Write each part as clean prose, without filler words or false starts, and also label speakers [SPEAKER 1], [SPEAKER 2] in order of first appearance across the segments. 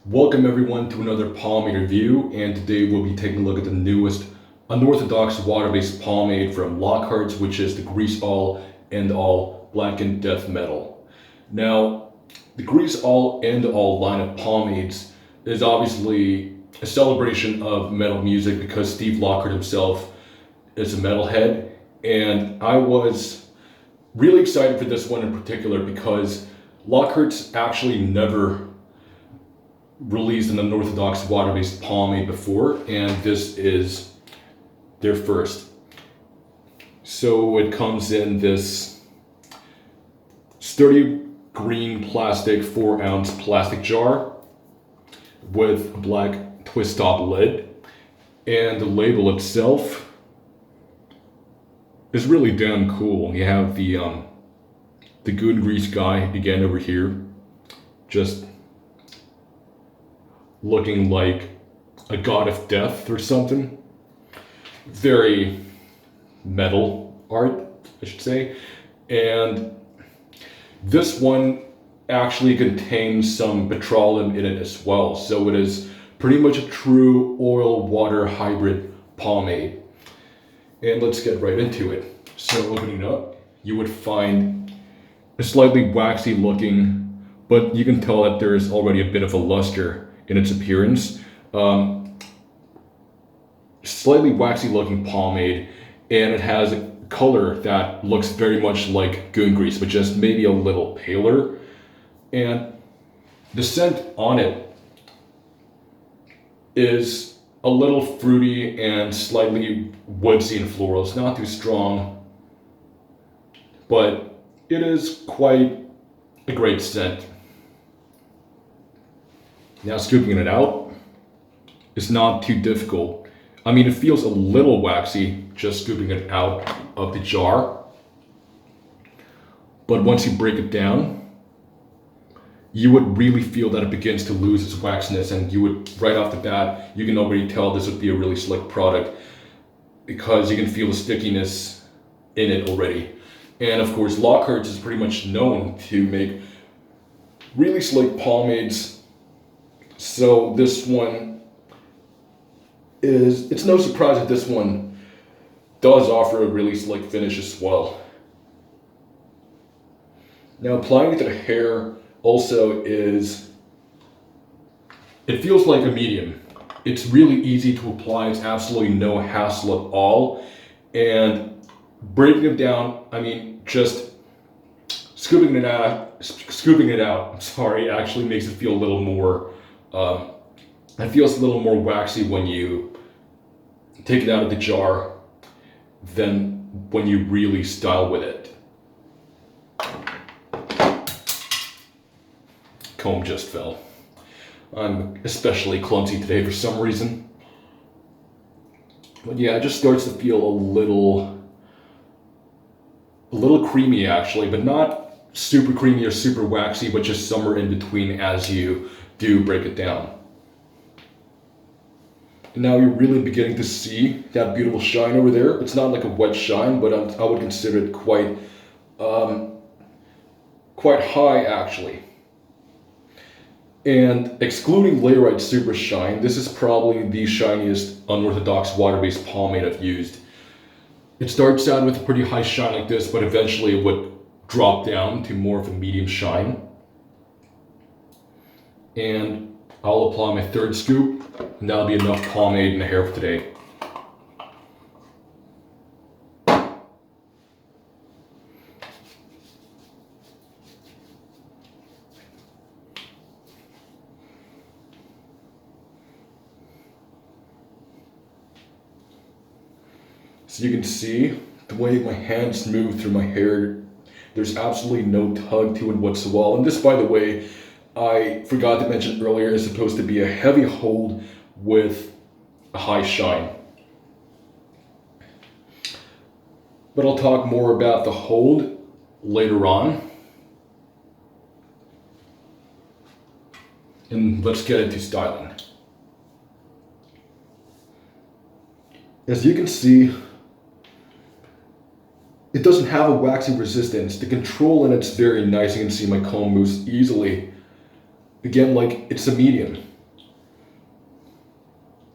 [SPEAKER 1] Welcome everyone to another pomade review, and today we'll be taking a look at the newest unorthodox water-based pomade from Lockhart, which is the Grease All End All Blackened Death Metal. Now, the Grease All End All line of pomades is obviously a celebration of metal music because Steve Lockhart himself is a metalhead, and I was really excited for this one in particular because Lockhart's actually never released an unorthodox water-based pomade before, and this is their first. So it comes in this sturdy green plastic 4-ounce plastic jar with a black twist top lid, and the label itself is really damn cool. You have the goon grease guy again over here, just looking like a god of death or something. Very metal art, I should say. And this one actually contains some petroleum in it as well. So it is pretty much a true oil-water hybrid pomade. And let's get right into it. So opening it up, you would find a slightly waxy looking, but you can tell that there is already a bit of a luster in its appearance. Slightly waxy looking pomade, and it has a color that looks very much like goon grease, but just maybe a little paler. And the scent on it is a little fruity and slightly woodsy and floral. It's not too strong, but it is quite a great scent. Now scooping it out is not too difficult. I mean, it feels a little waxy just scooping it out of the jar. But once you break it down, you would really feel that it begins to lose its waxiness, and you would, right off the bat, you can already tell this would be a really slick product because you can feel the stickiness in it already. And of course, Lockhart is pretty much known to make really slick pomades. So this one it's no surprise that this one does offer a really slick finish as well. Now applying it to the hair also it feels like a medium. It's really easy to apply, it's absolutely no hassle at all. And breaking it down, I mean, just scooping it out, actually makes it feel a little more it feels a little more waxy when you take it out of the jar than when you really style with it. Comb just fell. I'm especially clumsy today for some reason. But yeah, it just starts to feel a little creamy actually, but not super creamy or super waxy, but just somewhere in between as you do break it down. And now you're really beginning to see that beautiful shine over there. It's not like a wet shine, but I would consider it quite high actually. And excluding Layrite Super Shine, this is probably the shiniest unorthodox water-based pomade I've used. It starts out with a pretty high shine like this, but eventually it would drop down to more of a medium shine. And I'll apply my third scoop, and that'll be enough pomade in the hair for today. So you can see the way my hands move through my hair, there's absolutely no tug to it whatsoever. And this, by the way, I forgot to mention earlier, is supposed to be a heavy hold with a high shine. But I'll talk more about the hold later on. And let's get into styling. As you can see, it doesn't have a waxy resistance. The control in it's very nice. You can see my comb moves easily. Again, like, it's a medium.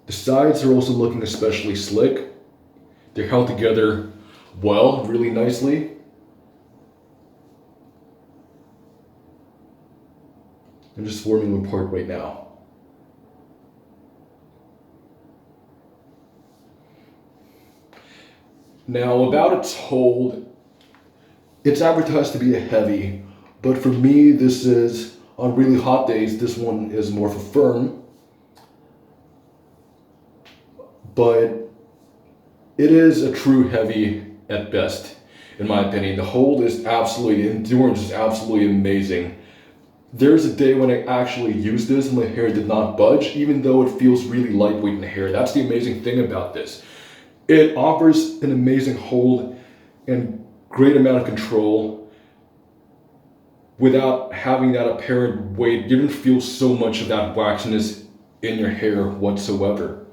[SPEAKER 1] The sides are also looking especially slick. They're held together well, really nicely. I'm just warming them apart right now. Now, about its hold, it's advertised to be a heavy, but for me, this is, on really hot days, this one is more for firm. But it is a true heavy at best, in my opinion. The hold is absolutely, the endurance is absolutely amazing. There's a day when I actually used this and my hair did not budge, even though it feels really lightweight in the hair. That's the amazing thing about this. It offers an amazing hold and great amount of control without having that apparent weight. You don't feel so much of that waxiness in your hair whatsoever.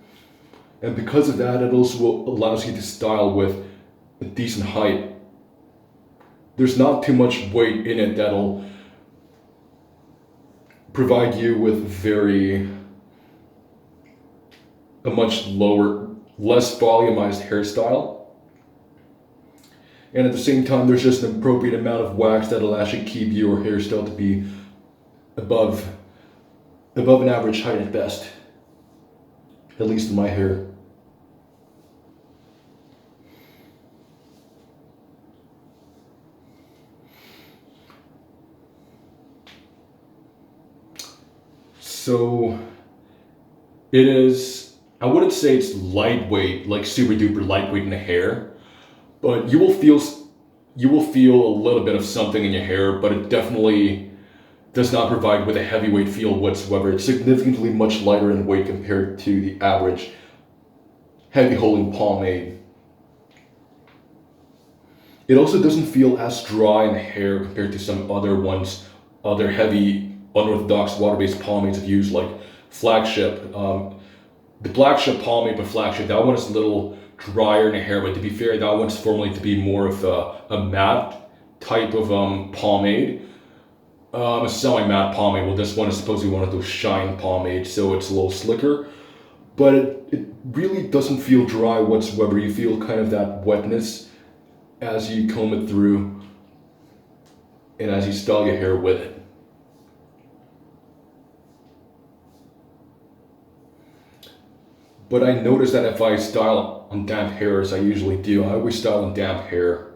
[SPEAKER 1] And because of that, it also allows you to style with a decent height. There's not too much weight in it that'll provide you with a much lower, less volumized hairstyle. And at the same time, there's just an appropriate amount of wax that'll actually keep your hairstyle to be above an average height at best. At least in my hair. So it is, I wouldn't say it's lightweight, like super duper lightweight in the hair, but you will feel a little bit of something in your hair, but it definitely does not provide with a heavyweight feel whatsoever. It's significantly much lighter in weight compared to the average heavy holding pomade. It also doesn't feel as dry in the hair compared to some other heavy unorthodox water-based pomades I've used, like Flagship. The Flagship pomade by Flagship, that one is a little drier in the hair, but to be fair, that one's formulated to be more of a matte type of pomade. A semi-matte pomade. Well, this one is supposed to be one of those shine pomades, so it's a little slicker. But it really doesn't feel dry whatsoever. You feel kind of that wetness as you comb it through and as you style your hair with it. But I notice that if I style on damp hair, as I usually do, I always style on damp hair.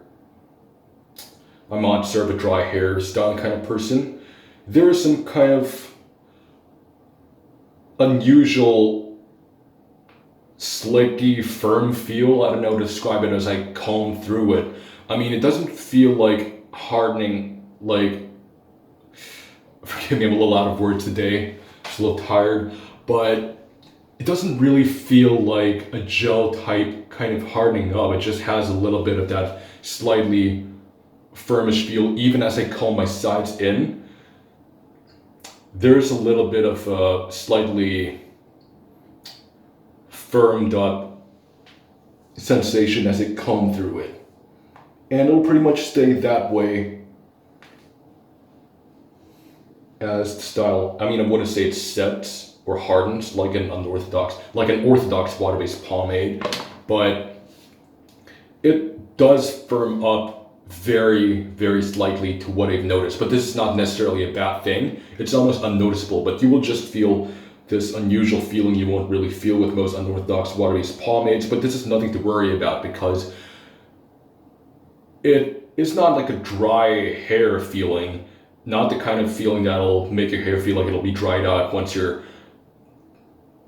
[SPEAKER 1] I'm not sort of a dry hair styling kind of person. There is some kind of unusual, slicky, firm feel. I don't know how to describe it as I comb through it. I mean, it doesn't feel like hardening, like, forgive me, I'm a little out of words today, just a little tired, but it doesn't really feel like a gel type kind of hardening up. It just has a little bit of that slightly firmish feel. Even as I comb my sides in, there's a little bit of a slightly firmed up sensation as I comb through it. And it'll pretty much stay that way as the style. I mean, I wouldn't say it sets or hardens like an orthodox water-based pomade, but it does firm up very, very slightly to what I've noticed. But this is not necessarily a bad thing. It's almost unnoticeable, but you will just feel this unusual feeling you won't really feel with most unorthodox water-based pomades. But this is nothing to worry about because it's not like a dry hair feeling, not the kind of feeling that'll make your hair feel like it'll be dried out once you're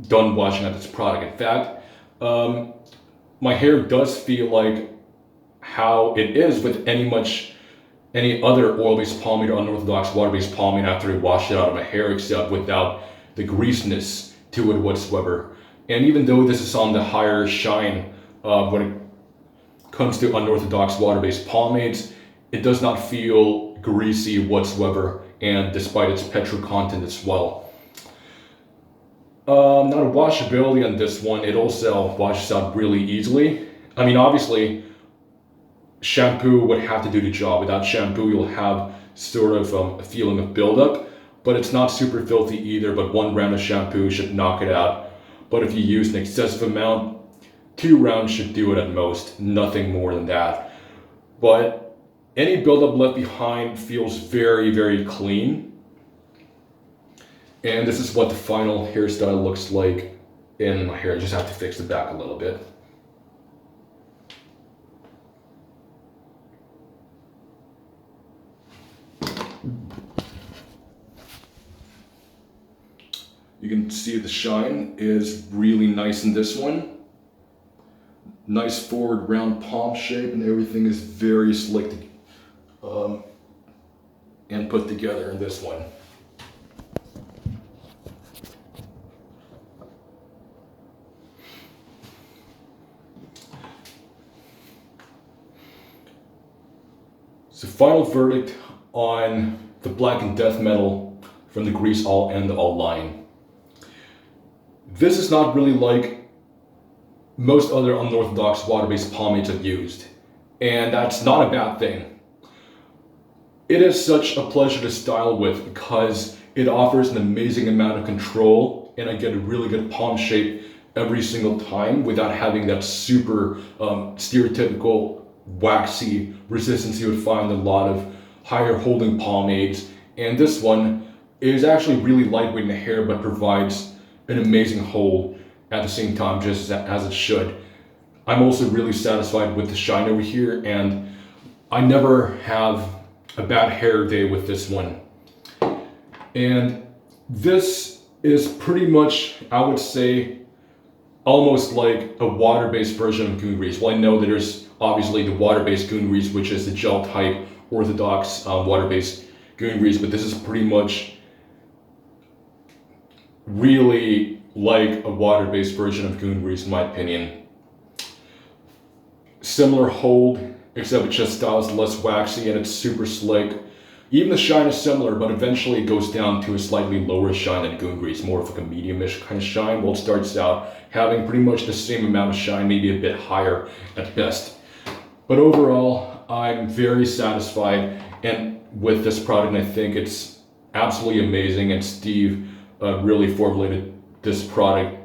[SPEAKER 1] done washing out this product. In fact, my hair does feel like how it is with any other oil-based pomade or unorthodox water-based pomade after I wash it out of my hair, except without the greasiness to it whatsoever. And even though this is on the higher shine when it comes to unorthodox water-based pomades, it does not feel greasy whatsoever, and despite its petrol content as well. Now the washability on this one, it also washes out really easily. I mean, obviously, shampoo would have to do the job. Without shampoo, you'll have sort of a feeling of buildup, but it's not super filthy either, but one round of shampoo should knock it out. but if you use an excessive amount, 2 rounds should do it at most, nothing more than that. But any buildup left behind feels very, very clean. And this is what the final hairstyle looks like in my hair. I just have to fix the back a little bit. You can see the shine is really nice in this one. Nice forward round palm shape, and everything is very slick and put together in this one. So final verdict on the Blackened Death Metal from the Grease All and All line. This is not really like most other unorthodox water-based pomades I've used, and that's not a bad thing. It is such a pleasure to style with because it offers an amazing amount of control, and I get a really good palm shape every single time without having that super stereotypical waxy resistance you would find in a lot of higher holding pomades. And this one is actually really lightweight in the hair but provides an amazing hold at the same time, just as it should. I'm also really satisfied with the shine over here, and I never have a bad hair day with this one. And this is pretty much, I would say, almost like a water-based version of Goon Grease. Well, I know that there's obviously the water-based Goon Grease, which is the gel type orthodox water-based Goon Grease, but this is pretty much really like a water-based version of Goon Grease in my opinion. Similar hold, except it just styles less waxy and it's super slick. Even the shine is similar, but eventually it goes down to a slightly lower shine than Goon Grease, more of like a medium-ish kind of shine. Well, it starts out having pretty much the same amount of shine, maybe a bit higher at best. But overall, I'm very satisfied and with this product, and I think it's absolutely amazing, and Steve really formulated this product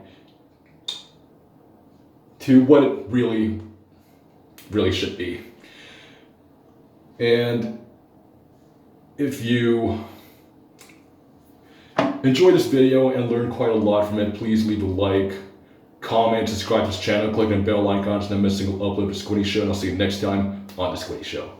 [SPEAKER 1] to what it really should be. And if you enjoyed this video and learned quite a lot from it, please leave a like, comment, subscribe to this channel, click on the bell icon to not miss a single upload of The Squiddy Show, and I'll see you next time on The Squiddy Show.